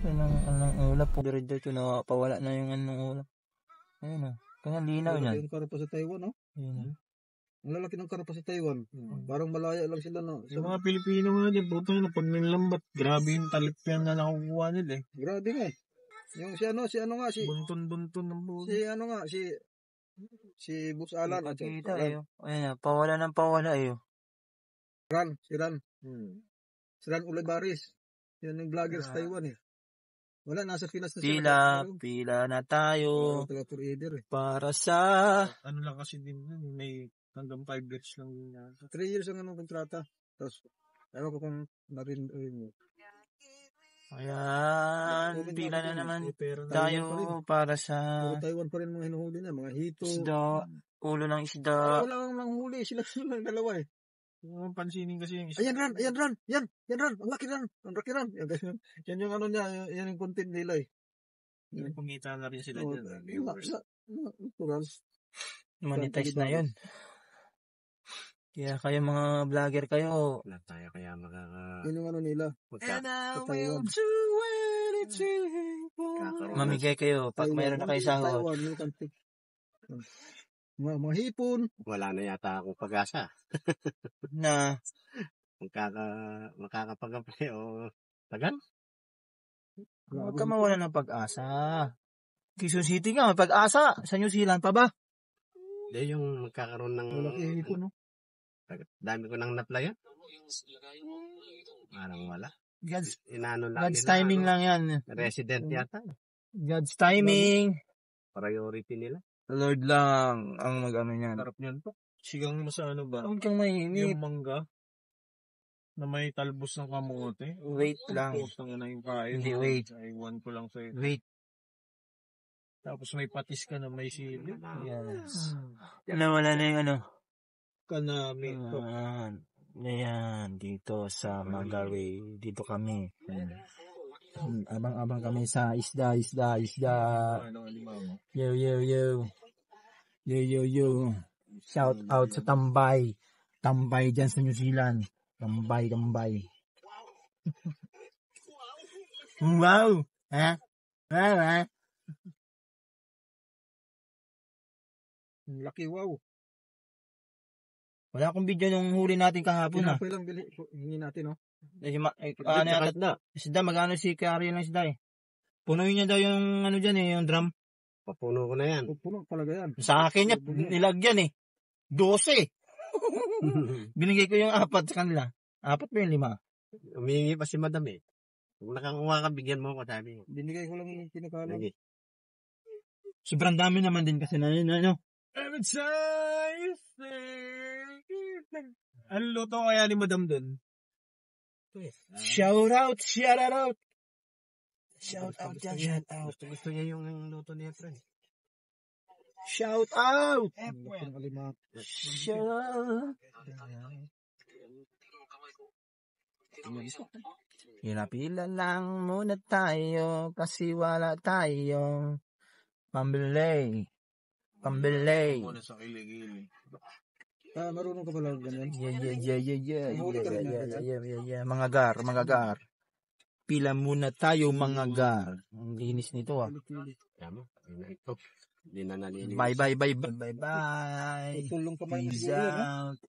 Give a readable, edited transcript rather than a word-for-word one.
Anong ulap po. Diretso nawawala na yung anong ulap. Ayun o. Kaya linaw Ang yan. lalaki ng karpa sa Taiwan, no? Ayun. Ang lalaki ng karpa sa Taiwan. Parang malaya lang sila, no? Yung mga Pilipino nga din, puto na pag nilambat, grabe yung talipyan na nakukuha nila eh. Grabe nga eh. Yung si ano nga, Buntun-buntun ng buto. si Boss Alan. Kita eh. Ayun pawala ng pawala eh. Si Ran Olivares. Yan yung vlogger sa Taiwan eh. Wala, nasa Pinas na siya. Pila na tayo. Para sa... Ano lang kasi din, may hanggang 5 years lang yun yata. 3 years ang kontrata. Tapos, ewan ko kung narin mo. Ayan, pila na naman tayo para sa... Taiwan pa rin mga hinuhuli na, mga hito. Isda, ulo ng isda. Wala kang manghuli, sila lang dalawa eh. Pansinin kasi yung isda. Ayan ran, ang laki ran. Yan yung ano niya, yan yung content nila eh. Pumita na rin sila dyan. Monetize na yun. Kaya kayo mga vlogger kayo. Wala tayo kaya Yun yung ano nila. And I will do anything. Mamigay kayo pag mayroon na kayo sahod. Mga hipon. Wala na yata akong pag-asa. Na makakapag-apply o tagal. Huwag ka mawala ng pag-asa. Quezon City nga, may pag-asa. Sa New Zealand pa ba? Hindi, yung magkakaroon ng... Malaki hipon, no? Dami ko nang na-applyan. Parang wala. God's timing lang yan. Resident yata. God's timing. Priority nila. Lord lang ang mag-ano niyan. Sarap niyan to. Sigang mo sa ano ba? Huwag kang mainit. Yung mangga na may talbos ng kamote. Wait lang. Hindi, wait. Iwan ko lang sa'yo. Wait. Tapos may patis ka na may sili. Yes. Wala na yung ano. Kanami. Ayan, dito sa Magawe. Dito kami. Abang-abang kami sa isda. Yo. Shout out sa Tambay. Tambay dyan sa New Zealand. Tambay. Wow! Ha? Wow. Laki, wow. Wala akong video nung huli natin kahapon ha. Pinapay lang hingi natin, no? Isda, magano si Kari ng isda eh. Punuin niya daw yung ano dyan eh, yung drum. Papuno ko na yan. Puno talaga yan. Sa akin niya, nilagyan eh. 12. Binigay ko yung 4 sa kanila. 4 pa yung 5. Umingi pa si madam eh. Kung nakakuha ka, bigyan mo ko, sabi ko. Binigay ko lang yung kinakala. Sobrang dami naman din kasi na yun, ano? Every time you think... Ano luto kaya ni madam dun? Shout out. Gusto niya yung luto niya, friend. Shout out. Pila lang muna tayo kasi wala tayong pambili. Muna sa kiligili. Marunong ka pala ganyan? Yeah. Mga gar. Pila muna tayo mga gar. Ang linis nito ah. Hindi na nalilinis. Bye. Tulong ka man. Peace out.